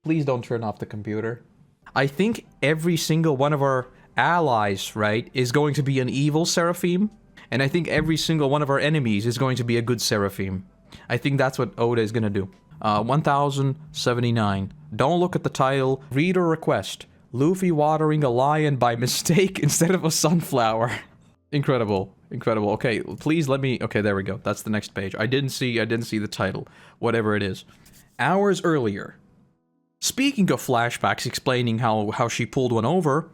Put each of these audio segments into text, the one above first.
Please don't turn off the computer. I think every single one of our allies, right, is going to be an evil Seraphim. And I think every single one of our enemies is going to be a good Seraphim. I think that's what Oda is gonna do. 1079. Don't look at the title. Reader request. Luffy watering a lion by mistake instead of a sunflower. Incredible. Incredible. Okay, please let me... Okay, there we go. That's the next page. I didn't see the title. Whatever it is. Hours earlier. Speaking of flashbacks explaining how she pulled one over,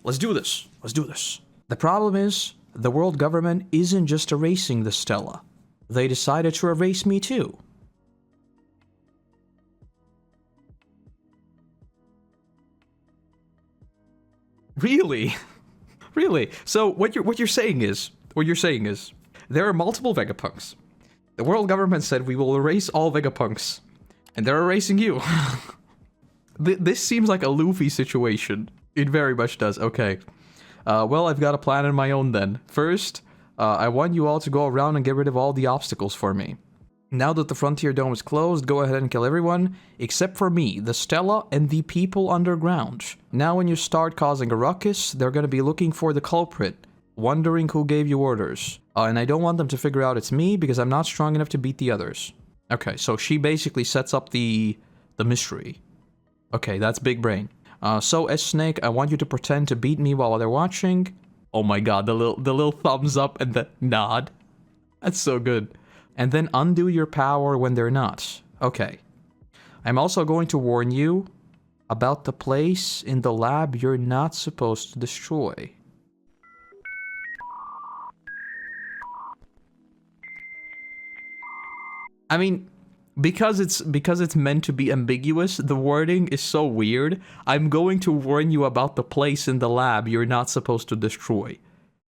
let's do this. Let's do this. The problem is, the world government isn't just erasing the Stella. They decided to erase me too. Really? Really? So what you're saying is there are multiple Vegapunks. The world government said we will erase all Vegapunks, and they're erasing you. This seems like a Luffy situation. It very much does. Okay. Well, I've got a plan of my own then. First, I want you all to go around and get rid of all the obstacles for me. Now that the Frontier Dome is closed, go ahead and kill everyone, except for me, the Stella, and the people underground. Now when you start causing a ruckus, they're gonna be looking for the culprit, wondering who gave you orders. And I don't want them to figure out it's me, because I'm not strong enough to beat the others. Okay, so she basically sets up the mystery. Okay, that's big brain. So S-Snake, I want you to pretend to beat me while they're watching. Oh my god, the little thumbs up and the nod. That's so good. And then undo your power when they're not. Okay. I'm also going to warn you about the place in the lab you're not supposed to destroy. I mean, because it's meant to be ambiguous, the wording is so weird. I'm going to warn you about the place in the lab you're not supposed to destroy.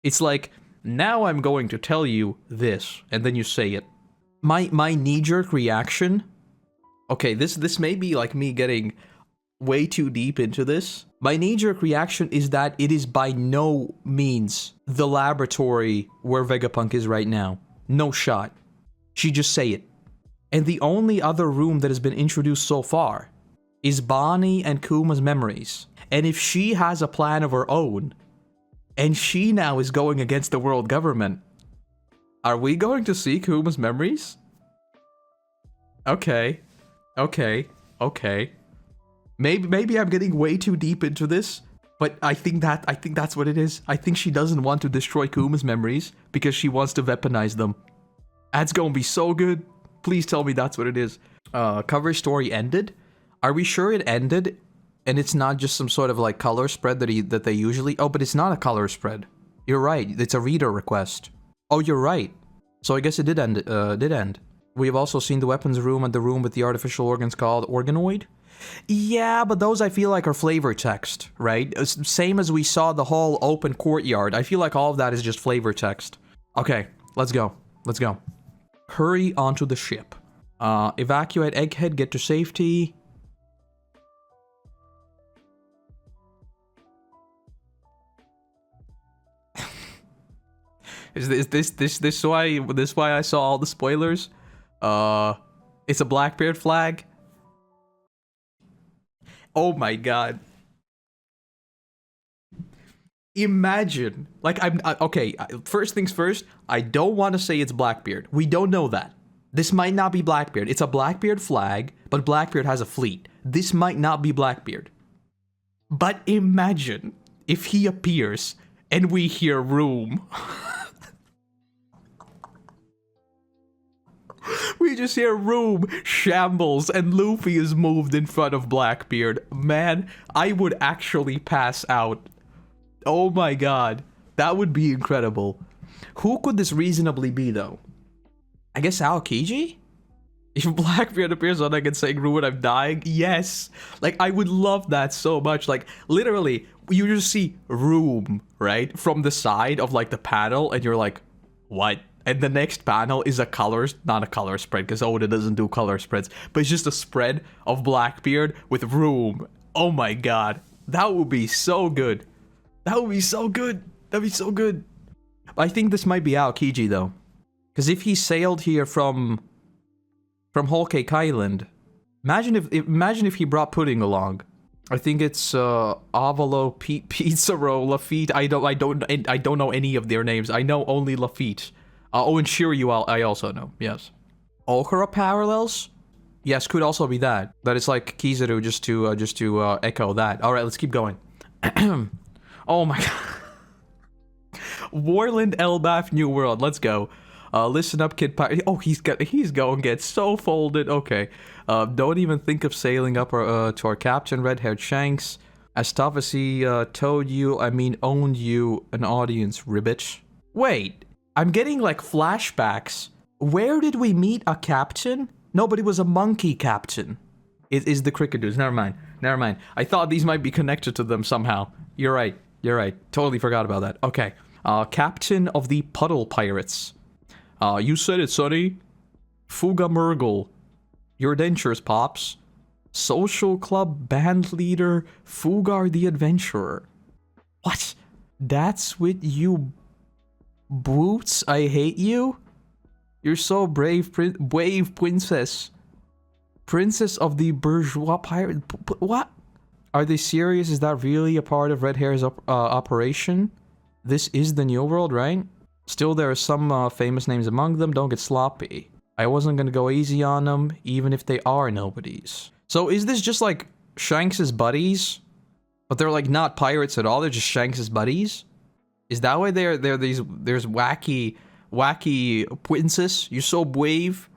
It's like, now I'm going to tell you this, and then you say it. My knee-jerk reaction... Okay, this may be like me getting way too deep into this. My knee-jerk reaction is that it is by no means the laboratory where Vegapunk is right now. No shot. She just say it. And the only other room that has been introduced so far is Bonnie and Kuma's memories. And if she has a plan of her own, and she now is going against the world government, are we going to see Kuma's memories? Okay. Okay. Okay. Maybe I'm getting way too deep into this, but I think that's what it is. I think she doesn't want to destroy Kuma's memories because she wants to weaponize them. That's gonna be so good. Please tell me that's what it is. Cover story ended? Are we sure it ended and it's not just some sort of like color spread that they usually... Oh, but it's not a color spread. You're right. It's a reader request. Oh, you're right. So I guess it did end. We have also seen the weapons room and the room with the artificial organs called Organoid. Yeah, but those I feel like are flavor text, right? Same as we saw the whole open courtyard. I feel like all of that is just flavor text. Okay, let's go. Let's go. Hurry onto the ship. Evacuate Egghead, get to safety. Is this why I saw all the spoilers? It's a Blackbeard flag. Oh my god. Imagine, like, okay, first things first, I don't want to say it's Blackbeard. We don't know that. This might not be Blackbeard. It's a Blackbeard flag, but Blackbeard has a fleet. This might not be Blackbeard. But imagine if he appears and we hear room. We just hear room, shambles, and Luffy is moved in front of Blackbeard. Man, I would actually pass out. Oh my god. That would be incredible. Who could this reasonably be, though? I guess Aokiji? If Blackbeard appears on like saying, "Ruin, I'm dying," yes. Like, I would love that so much. Like, literally, you just see room, right? From the side of, like, the panel, and you're like, what? And the next panel is not a color spread, because Oda doesn't do color spreads, but it's just a spread of Blackbeard with room. Oh my god. That would be so good. That would be so good. That'd be so good. I think this might be Aokiji, though. Because if he sailed here from Whole Cake Island, Imagine if he brought pudding along. I think it's Avalo, Pizzaro, Lafitte. I don't know any of their names. I know only Lafitte. Oh, and Shiryu I also know. Yes. Okura parallels? Yes, could also be that. That is like Kizaru just to echo that. All right, let's keep going. Oh my god. Warland Elbaf New World. Let's go. Listen up, kid. Oh, he's going to get so folded. Okay. Don't even think of sailing up to our captain, red-haired Shanks. As tough as he told you, I mean owned you, an audience, ribbit. Wait, I'm getting like flashbacks. Where did we meet a captain? No, but it was a monkey captain. It is the cricket dudes. Never mind. Never mind. I thought these might be connected to them somehow. You're right. You're right. Totally forgot about that. Okay. Captain of the Puddle Pirates. You said it, Sonny. Fuga Murgle. Your dentures, Pops. Social Club band leader, Fugar the Adventurer. What? That's with you, Boots? I hate you? You're so brave, princess. Princess of the bourgeois pirate. What? Are they serious? Is that really a part of Red Hair's operation? This is the New World, right? Still, there are some famous names among them. Don't get sloppy. I wasn't gonna go easy on them, even if they are nobodies. So is this just like Shanks's buddies? But they're like not pirates at all, they're just Shanks's buddies? Is that why there's wacky princess? You're so brave.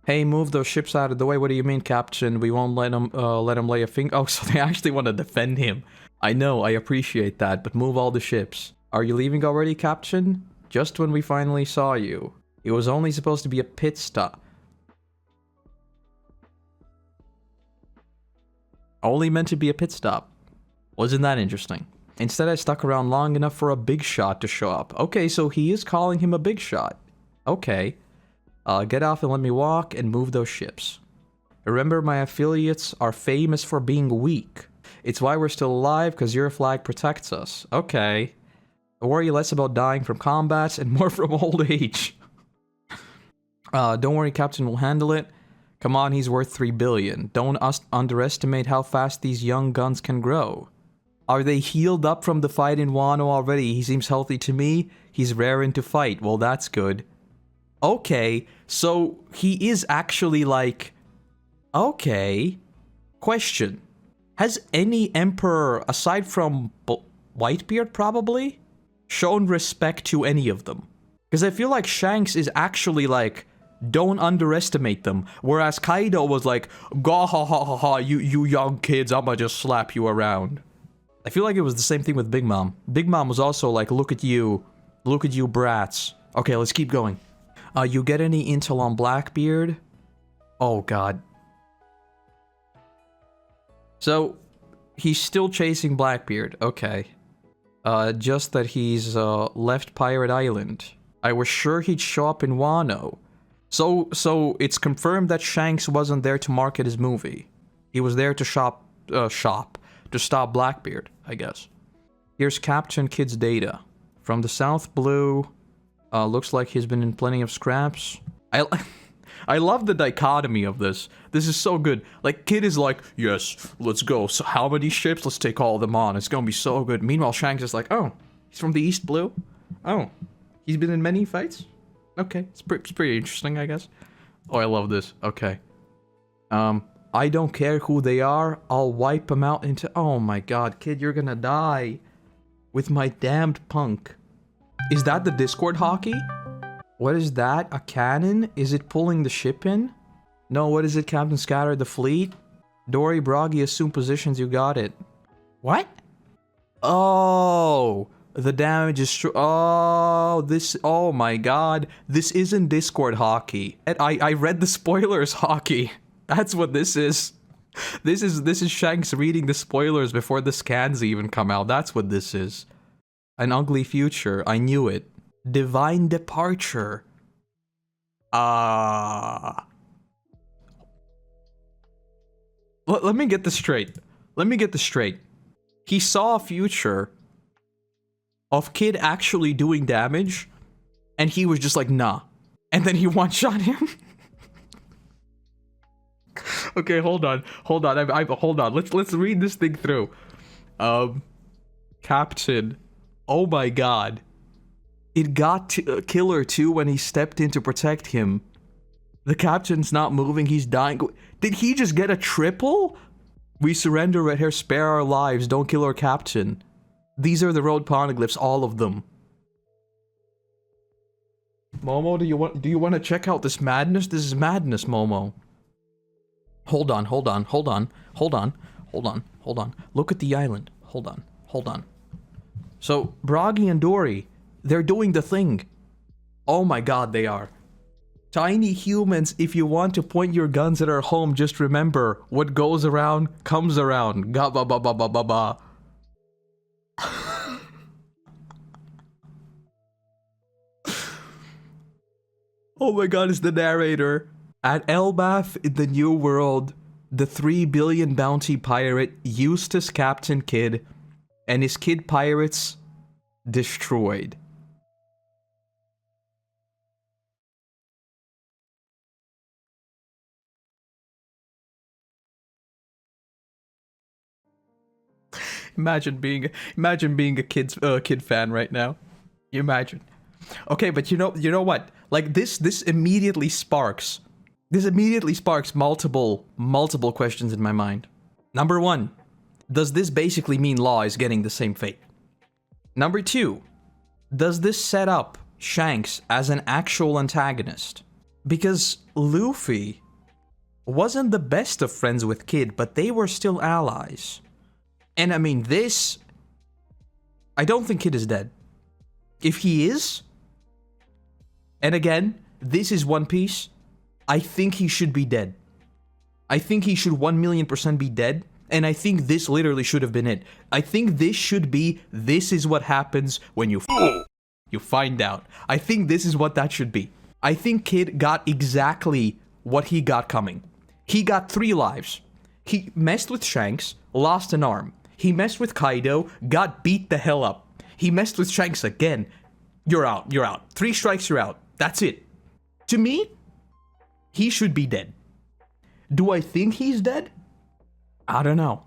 Hey, move those ships out of the way. What do you mean, Captain? We won't let him lay a finger. Oh, so they actually want to defend him. I know, I appreciate that, but move all the ships. Are you leaving already, Captain? Just when we finally saw you. It was only supposed to be a pit stop. Only meant to be a pit stop. Wasn't that interesting? Instead, I stuck around long enough for a big shot to show up. Okay, so he is calling him a big shot. Okay. Get off and let me walk and move those ships. Remember, my affiliates are famous for being weak. It's why we're still alive, because your flag protects us. Okay. Worry less about dying from combat and more from old age. Don't worry, Captain will handle it. Come on, he's worth 3 billion. Don't underestimate how fast these young guns can grow. Are they healed up from the fight in Wano already? He seems healthy to me. He's raring to fight. Well, that's good. Okay, so he is actually like... Okay. Question. Has any emperor, aside from Whitebeard probably, shown respect to any of them? Because I feel like Shanks is actually like, don't underestimate them. Whereas Kaido was like, "Gah ha ha ha ha, you young kids, I'ma just slap you around." I feel like it was the same thing with Big Mom. Big Mom was also like, look at you brats. Okay, let's keep going. You get any intel on Blackbeard? Oh god. So, he's still chasing Blackbeard, okay. Just that he's left Pirate Island. I was sure he'd show up in Wano. So it's confirmed that Shanks wasn't there to market his movie. He was there to to stop Blackbeard, I guess. Here's Captain Kid's data. From the South Blue, looks like he's been in plenty of scraps. I love the dichotomy of this. This is so good. Like, Kid is like, yes, let's go. So how many ships? Let's take all of them on. It's gonna be so good. Meanwhile, Shanks is like, oh, he's from the East Blue? Oh, he's been in many fights? Okay, it's pretty interesting, I guess. Oh, I love this. Okay. I don't care who they are. I'll wipe them out into... Oh my god, Kid, you're gonna die. With my damned punk. Is that the Discord hockey? What is that? A cannon? Is it pulling the ship in? No, what is it, Captain Scatter? The fleet? Dory Broggy, assume positions, you got it. What? Oh... The damage is true. Oh, this... Oh my god. This isn't Discord hockey. And I read the spoilers hockey. That's what this is. This is Shanks reading the spoilers before the scans even come out. That's what this is. An ugly future. I knew it. Divine departure. Let me get this straight. Let me get this straight. He saw a future of Kid actually doing damage, and he was just like, nah. And then he one-shot him. Okay, hold on. Hold on. Hold on. Let's read this thing through. Captain. Oh my god. It got Killer too when he stepped in to protect him. The captain's not moving, he's dying. Did he just get a triple? We surrender Red Hair, spare our lives, don't kill our captain. These are the road poneglyphs, all of them. Momo, do you want to check out this madness? This is madness, Momo. Hold on. Look at the island. Hold on. So, Bragi and Dory, they're doing the thing. Oh my god, they are. Tiny humans, if you want to point your guns at our home, just remember, what goes around, comes around. Ga ba ba ba ba ba ba. Oh my god, it's the narrator. At Elbaf in the New World, the 3 billion bounty pirate Eustace Captain Kidd and his kid pirates destroyed. Imagine being a kid fan right now. You imagine. Okay, but you know what? Like this immediately sparks multiple questions in my mind. Number 1, does this basically mean Law is getting the same fate? Number 2, does this set up Shanks as an actual antagonist? Because Luffy wasn't the best of friends with Kid, but they were still allies. And I mean, I don't think Kid is dead. If he is, and again, this is One Piece, I think he should be dead. I think he should 1,000,000% be dead, and I think this literally should have been it. I think this should be, this is what happens when you find out. I think this is what that should be. I think Kid got exactly what he got coming. He got 3 lives. He messed with Shanks, lost an arm. He messed with Kaido, got beat the hell up. He messed with Shanks again. You're out. 3 strikes, you're out. That's it. To me, he should be dead. Do I think he's dead? I don't know.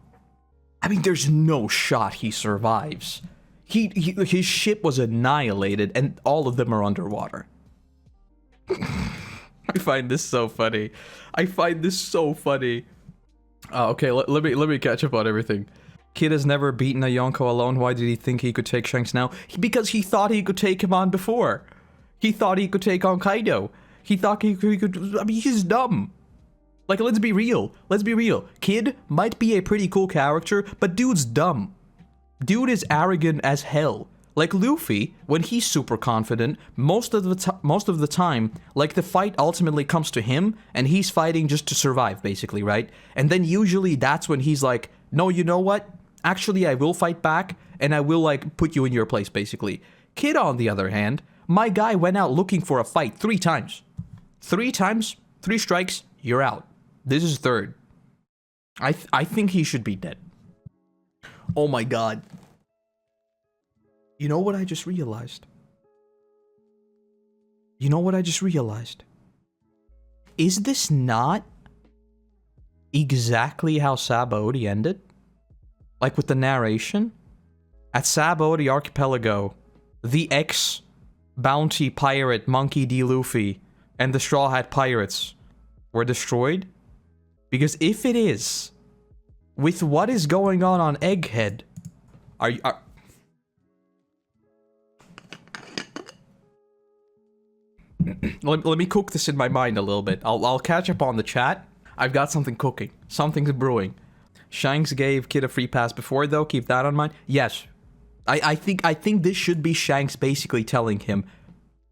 I mean, there's no shot he survives. His ship was annihilated, and all of them are underwater. I find this so funny. Okay, let me catch up on everything. Kid has never beaten a Yonko alone. Why did he think he could take Shanks now? Because he thought he could take him on before. He thought he could take on Kaido. He thought he could... I mean, he's dumb. Like, let's be real. Kid might be a pretty cool character, but dude's dumb. Dude is arrogant as hell. Like Luffy, when he's super confident, most of the time, like the fight ultimately comes to him, and he's fighting just to survive, basically, right? And then usually that's when he's like, no, you know what? Actually, I will fight back, and I will, like, put you in your place, basically. Kid, on the other hand, my guy went out looking for a fight 3 times. 3 times, 3 strikes, you're out. This is 3rd. I think he should be dead. Oh my god. You know what I just realized? Is this not exactly how Sabaody ended? Like with the narration? At Sabaody Archipelago, the ex-bounty pirate Monkey D. Luffy and the Straw Hat Pirates were destroyed? Because if it is, with what is going on Egghead, let me cook this in my mind a little bit. I'll catch up on the chat. I've got something cooking. Something's brewing. Shanks gave Kid a free pass before, though. Keep that on mind. Yes. I think this should be Shanks basically telling him,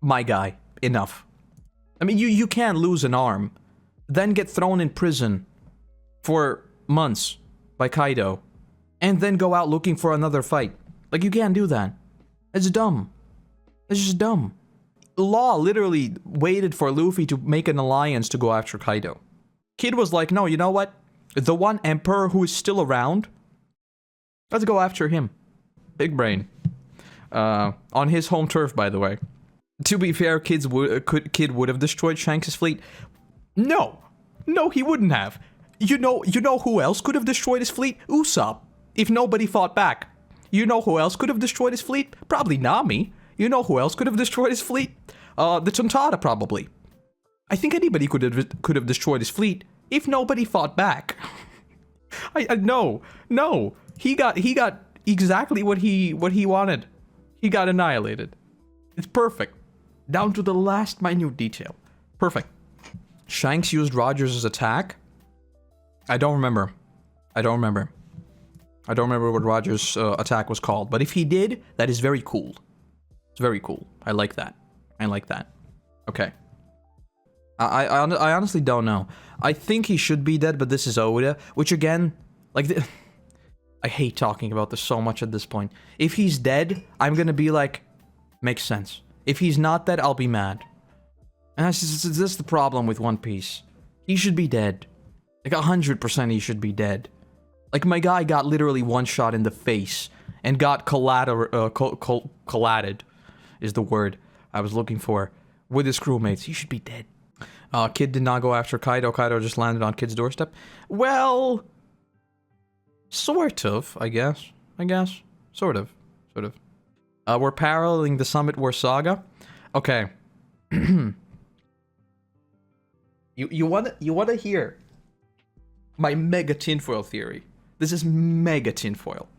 my guy, enough. I mean, you can't lose an arm, then get thrown in prison for months by Kaido, and then go out looking for another fight. Like, you can't do that. It's dumb. It's just dumb. Law literally waited for Luffy to make an alliance to go after Kaido. Kid was like, no, you know what? The one emperor who is still around, let's go after him. Big brain. On his home turf, by the way. To be fair, Kid would have destroyed Shanks' fleet. No, he wouldn't have. You know who else could have destroyed his fleet? Usopp. If nobody fought back. You know who else could have destroyed his fleet? Probably Nami. You know who else could have destroyed his fleet? The Tontada, probably. I think anybody could have destroyed his fleet if nobody fought back. No. He got exactly what he wanted. He got annihilated. It's perfect. Down to the last minute detail. Perfect. Shanks used Rogers' attack. I don't remember what Rogers' attack was called, but if he did, that is very cool. It's very cool. I like that. Okay. I honestly don't know. I think he should be dead, but this is Oda, which again, like, I hate talking about this so much at this point. If he's dead, I'm gonna be like, makes sense. If he's not dead, I'll be mad. And that's just the problem with One Piece. He should be dead. Like 100% he should be dead. Like, my guy got literally one shot in the face and got collided is the word I was looking for with his crewmates. He should be dead. Kid did not go after Kaido. Kaido just landed on Kid's doorstep. Well, sort of, I guess. Sort of. We're paralleling the Summit War saga. Okay. You wanna hear my mega tinfoil theory? This is mega tinfoil.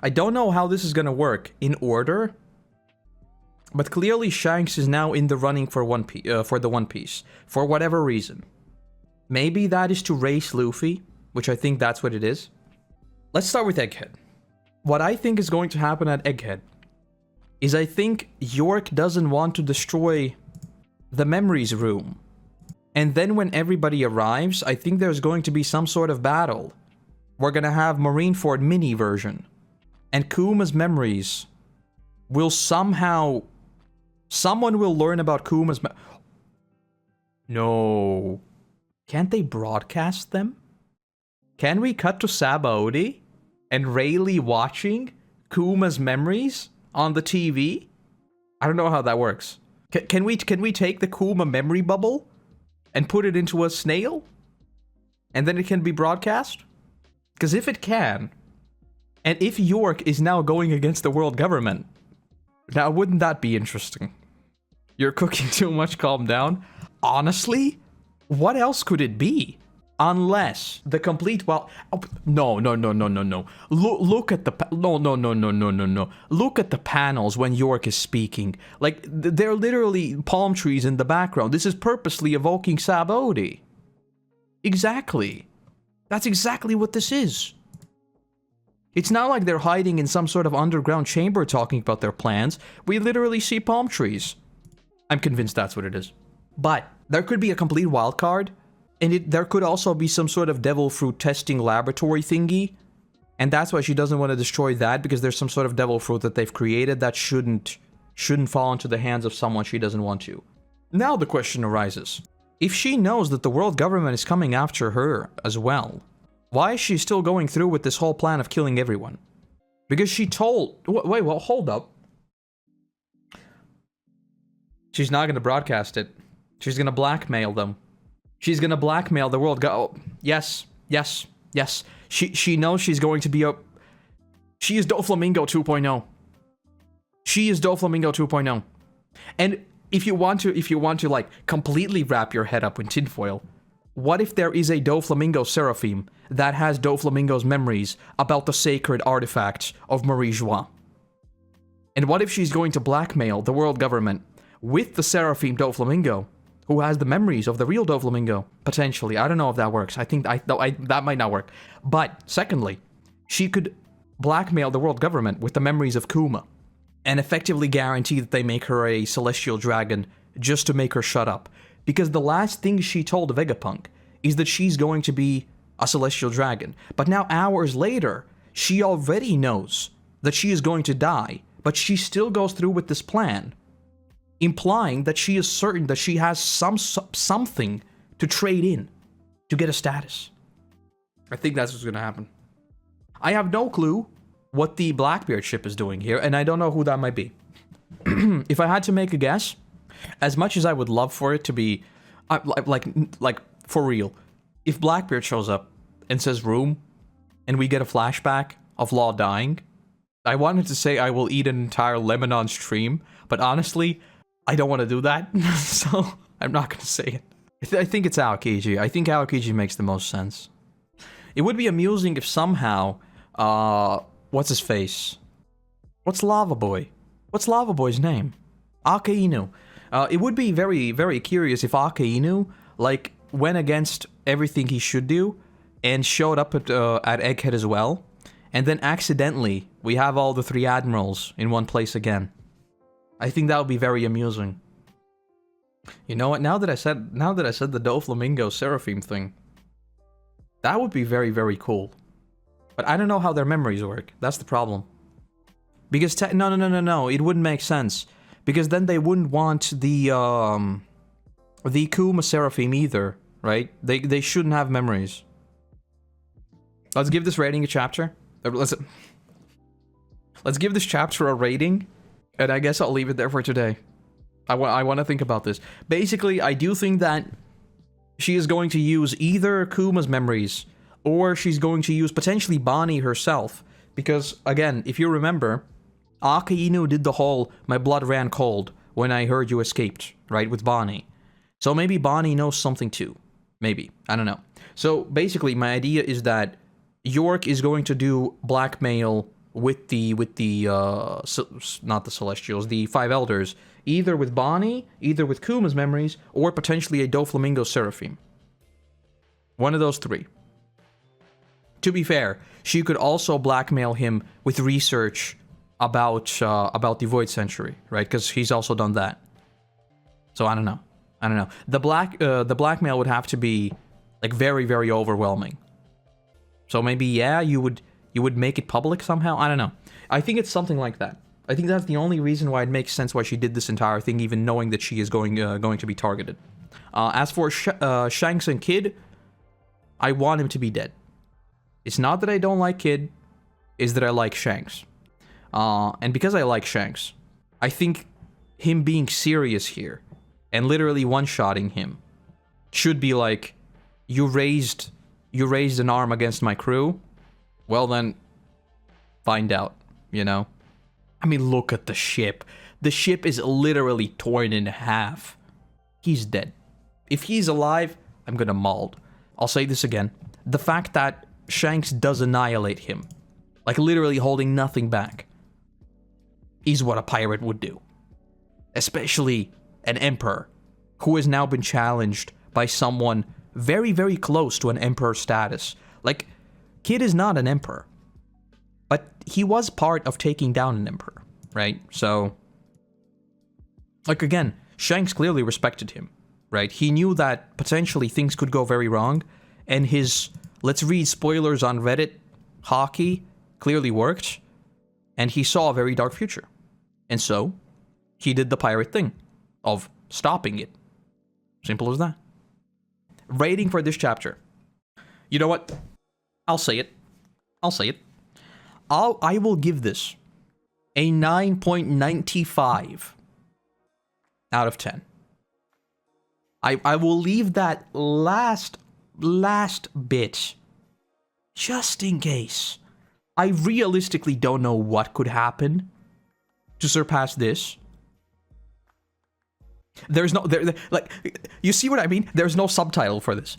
I don't know how this is gonna work in order, but clearly Shanks is now in the running for the One Piece for whatever reason. Maybe that is to race Luffy, which I think that's what it is. Let's start with Egghead. What I think is going to happen at Egghead is I think York doesn't want to destroy the memories room. And then when everybody arrives, I think there's going to be some sort of battle. We're gonna have Marineford mini version. And Kuma's memories will somehow... Someone will learn about Kuma's No. Can't they broadcast them? Can we cut to Sabaody and Rayleigh watching Kuma's memories on the TV? I don't know how that works. Can we take the Kuma memory bubble and put it into a snail? And then it can be broadcast? Because if it can, and if York is now going against the world government, now wouldn't that be interesting? You're cooking too much, calm down. Honestly, what else could it be? Unless the complete, well, oh, no. Look at the, no. Look at the panels when York is speaking. Like, they're literally palm trees in the background. This is purposely evoking Sabaody. Exactly. That's exactly what this is. It's not like they're hiding in some sort of underground chamber talking about their plans. We literally see palm trees. I'm convinced that's what it is. But there could be a complete wild card. And there could also be some sort of devil fruit testing laboratory thingy. And that's why she doesn't want to destroy that, because there's some sort of devil fruit that they've created that shouldn't fall into the hands of someone she doesn't want to. Now the question arises. If she knows that the world government is coming after her as well, why is she still going through with this whole plan of killing everyone? Because she told... Wait, well, hold up. She's not going to broadcast it. She's going to blackmail them. She's gonna blackmail the world. Yes. She knows she's going to be a... She is Doflamingo 2.0. She is Doflamingo 2.0. And if you want to like completely wrap your head up in tinfoil, what if there is a Doflamingo Seraphim that has Doflamingo's memories about the sacred artifacts of Marie Joie? And what if she's going to blackmail the world government with the Seraphim Doflamingo, who has the memories of the real Doflamingo, potentially? I don't know if that works. I think that might not work. But secondly, she could blackmail the world government with the memories of Kuma and effectively guarantee that they make her a celestial dragon just to make her shut up. Because the last thing she told Vegapunk is that she's going to be a celestial dragon. But now, hours later, she already knows that she is going to die, but she still goes through with this plan, implying that she is certain that she has something to trade in to get a status. I think that's what's going to happen. I have no clue what the Blackbeard ship is doing here, and I don't know who that might be. If I had to make a guess, as much as I would love for it to be, like for real, if Blackbeard shows up and says room, and we get a flashback of Law dying, I wanted to say I will eat an entire lemon on stream, but honestly, I don't want to do that, so I'm not going to say it. I think it's Aokiji. I think Aokiji makes the most sense. It would be amusing if somehow, what's his face? What's Lava Boy? What's Lava Boy's name? Ake. It would be very, very curious if Ake, like, went against everything he should do and showed up at Egghead as well, and then accidentally we have all the 3 admirals in one place again. I think that would be very amusing. You know what? Now that I said the Doflamingo Seraphim thing, that would be very, very cool. But I don't know how their memories work. That's the problem. Because no, it wouldn't make sense. Because then they wouldn't want the Kuma Seraphim either, right? They shouldn't have memories. Let's give this rating a chapter. Let's give this chapter a rating, and I guess I'll leave it there for today. I want to think about this. Basically, I do think that she is going to use either Kuma's memories, or she's going to use potentially Bonnie herself. Because, again, if you remember, Ake did the whole, my blood ran cold when I heard you escaped, right, with Bonnie. So maybe Bonnie knows something too. Maybe. I don't know. So, basically, my idea is that York is going to do blackmail with not the Celestials, the 5 Elders, either with Bonnie, either with Kuma's memories, or potentially a Doflamingo Seraphim. One of those 3. To be fair, she could also blackmail him with research about the Void Century, right? Because he's also done that. So I don't know. The blackmail would have to be like very, very overwhelming. So maybe, yeah, you would make it public somehow? I don't know. I think it's something like that. I think that's the only reason why it makes sense why she did this entire thing, even knowing that she is going to be targeted. As for Shanks and Kid, I want him to be dead. It's not that I don't like Kid, it's that I like Shanks. And because I like Shanks, I think him being serious here, and literally one-shotting him, should be like, you raised an arm against my crew? Well then, find out, you know? I mean, look at the ship. The ship is literally torn in half. He's dead. If he's alive, I'm gonna mauled. I'll say this again. The fact that Shanks does annihilate him, like literally holding nothing back, is what a pirate would do. Especially an emperor, who has now been challenged by someone very, very close to an emperor status. Like, Kid is not an emperor, but he was part of taking down an emperor, right? So, like, again, Shanks clearly respected him, right? He knew that potentially things could go very wrong, and his, let's read spoilers on Reddit, hockey clearly worked, and he saw a very dark future. And so, he did the pirate thing of stopping it. Simple as that. Rating for this chapter. You know what? I'll say it. I will give this a 9.95 out of 10. I will leave that last bit just in case. I realistically don't know what could happen to surpass this. There's no like, you see what I mean? There's no subtitle for this.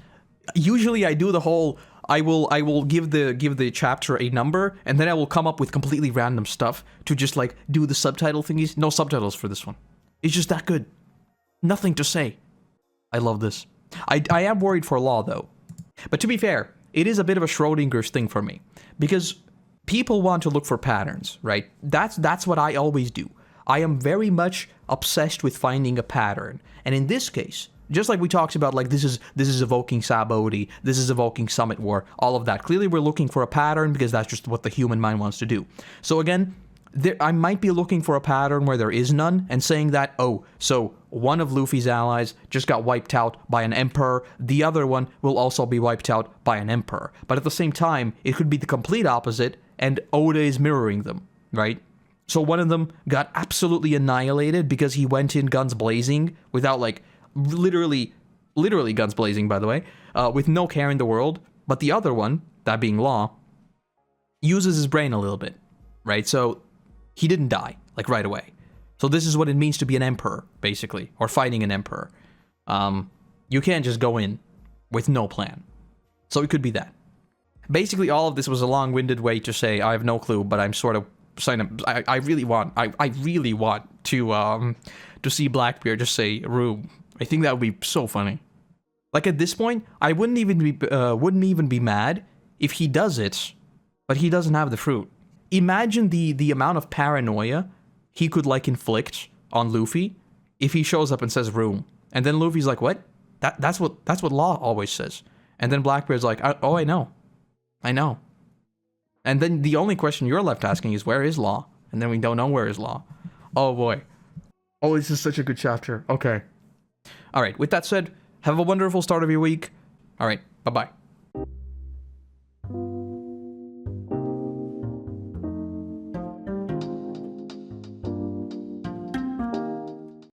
Usually I do the whole I will give the chapter a number, and then I will come up with completely random stuff to just like do the subtitle thingies. No subtitles for this one. It's just that good. Nothing to say. I love this. I am worried for Law though. But to be fair, it is a bit of a Schrodinger's thing for me, because people want to look for patterns, right? That's what I always do. I am very much obsessed with finding a pattern. And in this case, just like we talked about, like, this is evoking Sabaody, this is evoking Summit War, all of that. Clearly we're looking for a pattern because that's just what the human mind wants to do. So again, I might be looking for a pattern where there is none, and saying that, oh, so one of Luffy's allies just got wiped out by an emperor, the other one will also be wiped out by an emperor. But at the same time, it could be the complete opposite, and Oda is mirroring them, right? So one of them got absolutely annihilated because he went in guns blazing without, like, literally literally guns blazing, by the way, with no care in the world. But the other one, that being Law, uses his brain a little bit, right? So he didn't die, like, right away. So this is what it means to be an emperor, basically, or fighting an emperor. You can't just go in with no plan. So it could be that. Basically, all of this was a long-winded way to say I have no clue, but I'm sort of sign up. I really want to see Blackbeard just say room. I think that would be so funny. Like, at this point, I wouldn't even be mad if he does it, but he doesn't have the fruit. Imagine the amount of paranoia he could, like, inflict on Luffy if he shows up and says room, and then Luffy's like, what? That's what Law always says, and then Blackbeard's like, oh, I know. And then the only question you're left asking is, where is Law? And then we don't know where is Law. Oh boy. Oh, this is such a good chapter. Okay. All right, with that said, have a wonderful start of your week. All right, bye-bye.